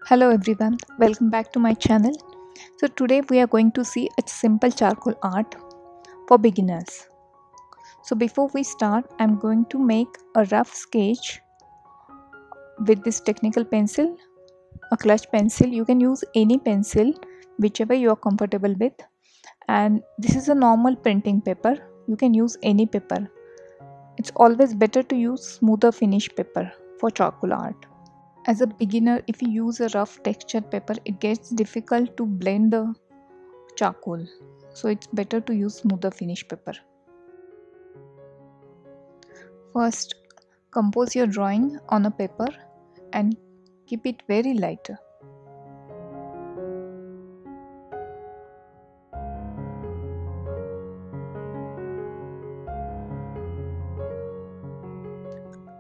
Hello everyone, welcome back to my channel. So today we are going to see a simple charcoal art for beginners. So before we start, I'm going to make a rough sketch with this technical pencil, a clutch pencil. You can use any pencil, whichever you are comfortable with. And this is a normal printing paper. You can use any paper. It's always better to use smoother finish paper for charcoal art. As a beginner, if you use a rough textured paper, it gets difficult to blend the charcoal, so it's better to use smoother finish paper. First, compose your drawing on a paper and keep it very light.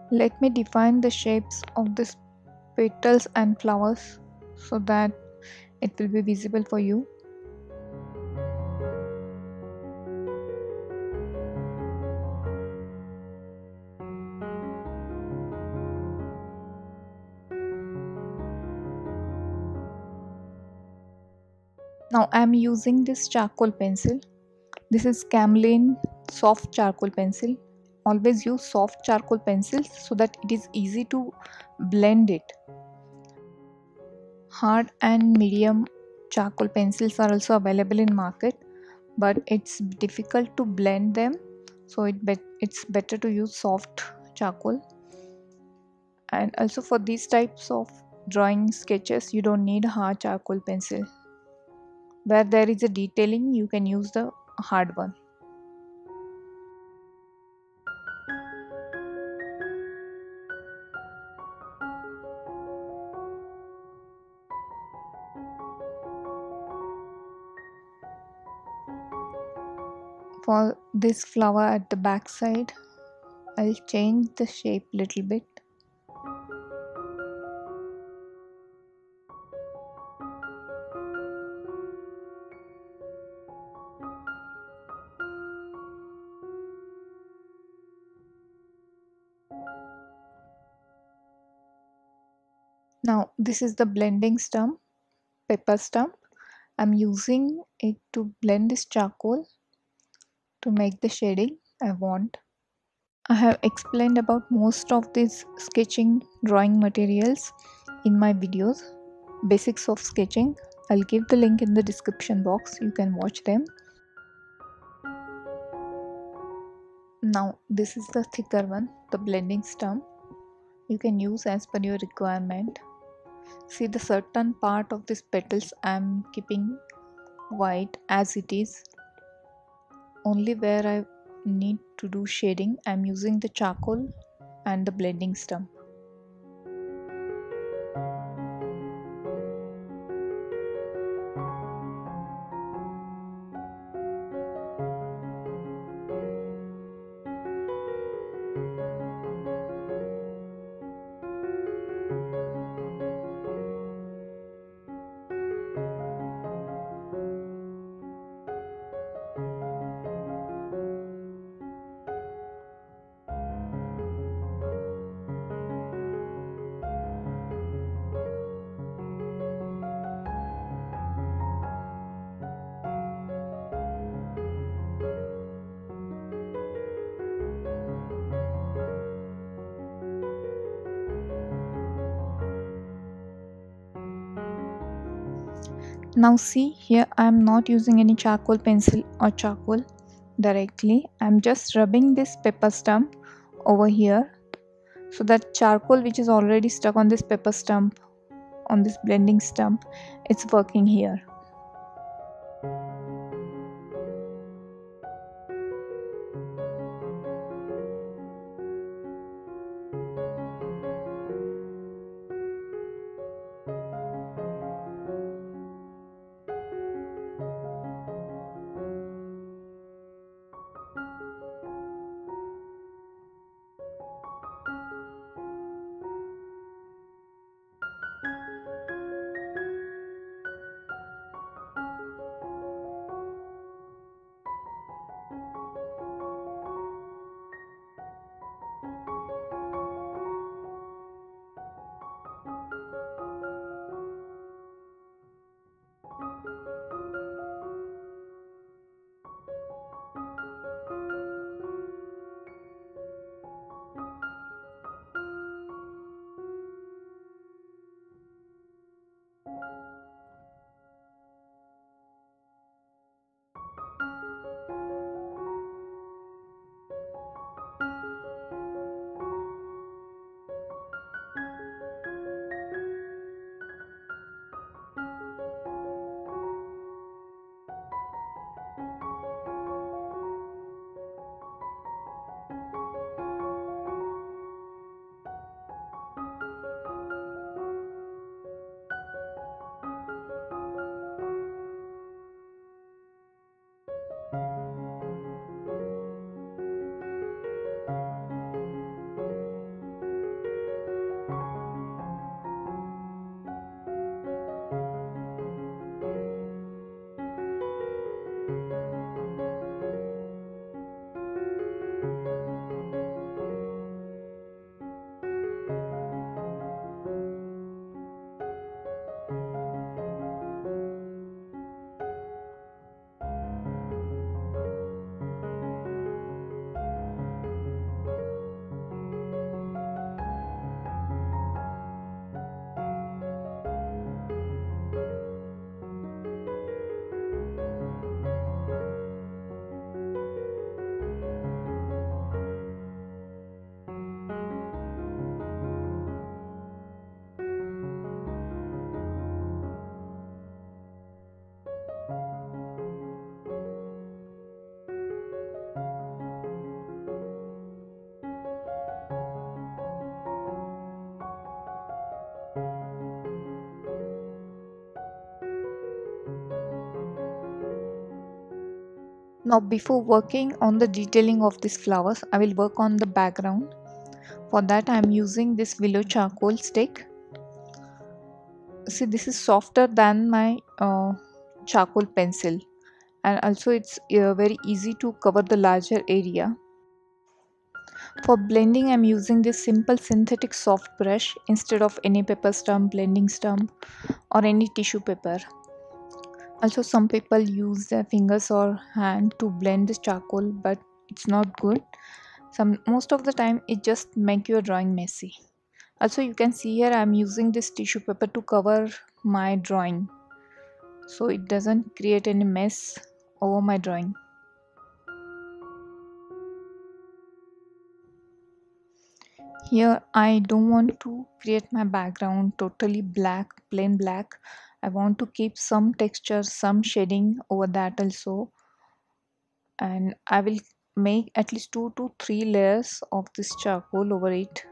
Let me define the shapes of these petals and flowers so that it will be visible for you. Now I am using this charcoal pencil. This is Camlin soft charcoal pencil. Always use soft charcoal pencils so that it is easy to blend it. Hard and medium charcoal pencils are also available in market, but it's difficult to blend them, so it's better to use soft charcoal. And also for these types of drawing sketches, you don't need hard charcoal pencil. Where there is a detailing, you can use the hard one. For this flower at the back side, I'll change the shape little bit. Now this is the blending stump, paper stump. I'm using it to blend this charcoal to make the shading I want. I have explained about most of these sketching drawing materials in my videos, basics of sketching. I'll give the link in the description box, you can watch them. Now this is the thicker one, the blending stump. You can use as per your requirement. See, the certain part of these petals I'm keeping white as it is. Only where I need to do shading, I'm using the charcoal and the blending stump. Now see here, I am not using any charcoal pencil or charcoal directly. I am just rubbing this paper stump over here, so that charcoal which is already stuck on this paper stump, on this blending stump, it's working here. Now before working on the detailing of these flowers, I will work on the background. For that I am using this willow charcoal stick. See, this is softer than my charcoal pencil, and also it's very easy to cover the larger area. For blending, I'm using this simple synthetic soft brush instead of any paper stump, blending stump, or any tissue paper. Also, some people use their fingers or hand to blend the charcoal, but it's not good. Most of the time, it just make your drawing messy. Also, you can see here I'm using this tissue paper to cover my drawing, so it doesn't create any mess over my drawing. Here I don't want to create my background totally black, plain black. I want to keep some texture, some shading over that also, and I will make at least 2 to 3 layers of this charcoal over it.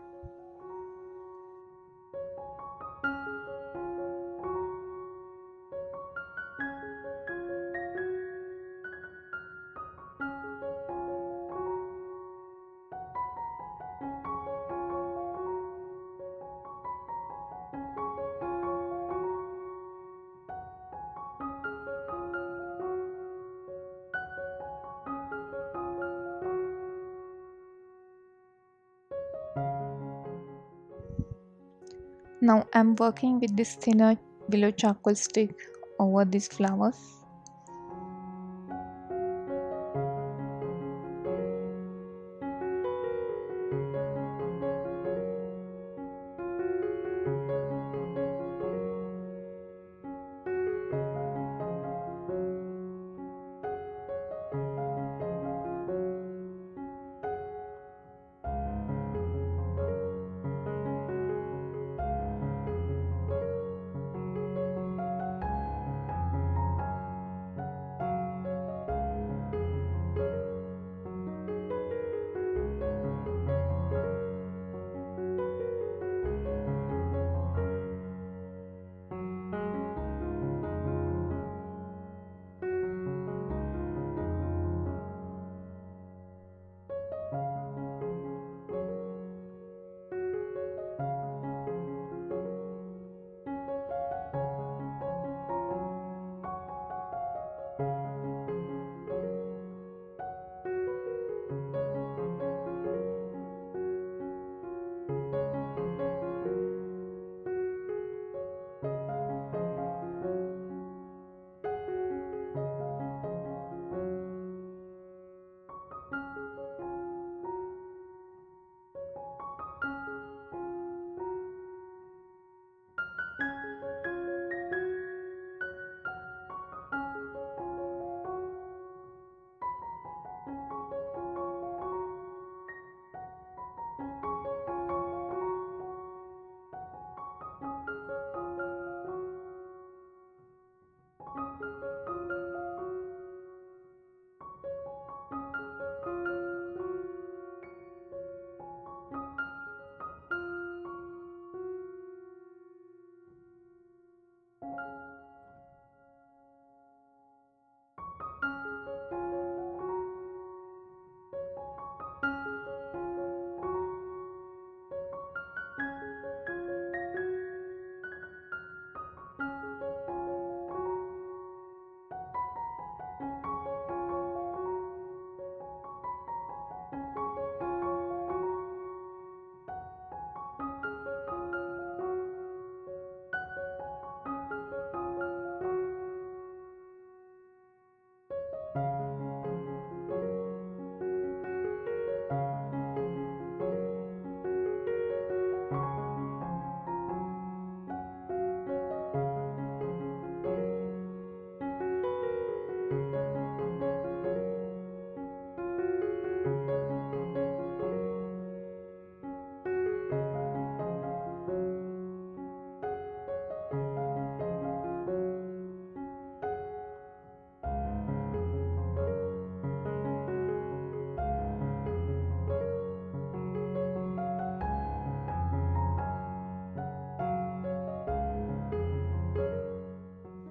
Now I'm working with this thinner willow charcoal stick over these flowers.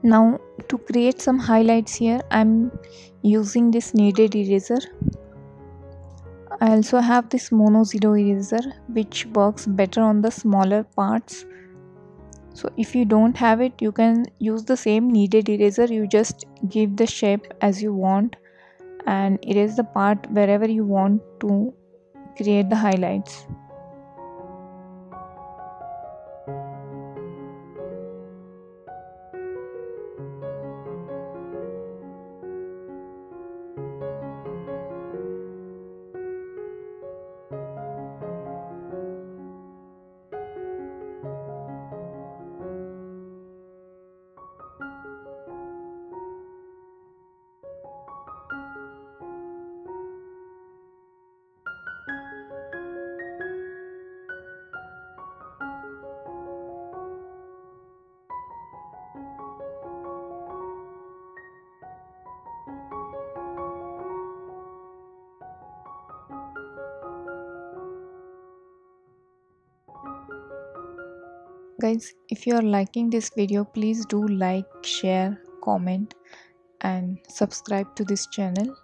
Now To create some highlights here, I'm using this kneaded eraser. I also have this mono zero eraser which works better on the smaller parts. So if you don't have it, you can use the same kneaded eraser. You just give the shape as you want and erase the part wherever you want to create the highlights. Guys, if you are liking this video, please do like, share, comment and subscribe to this channel.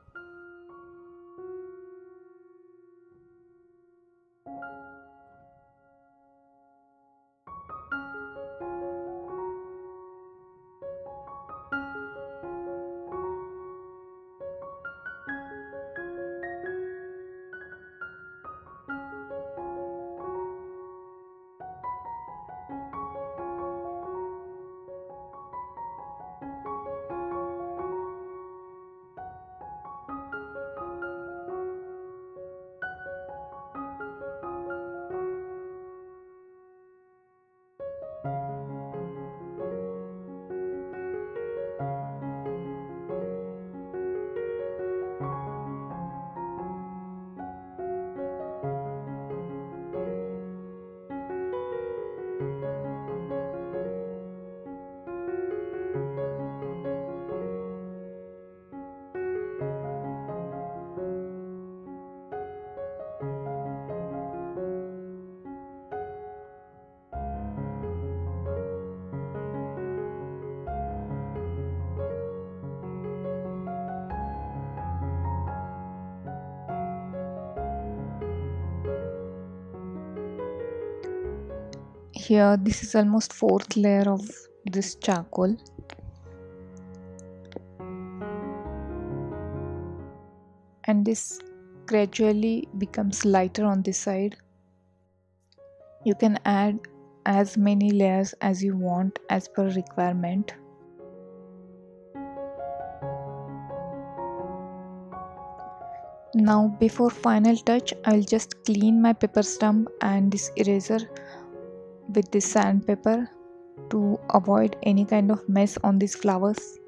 Here, this is almost fourth layer of this charcoal. And this gradually becomes lighter on this side. You can add as many layers as you want as per requirement. Now before final touch, I'll just clean my paper stump and this eraser with this sandpaper to avoid any kind of mess on these flowers.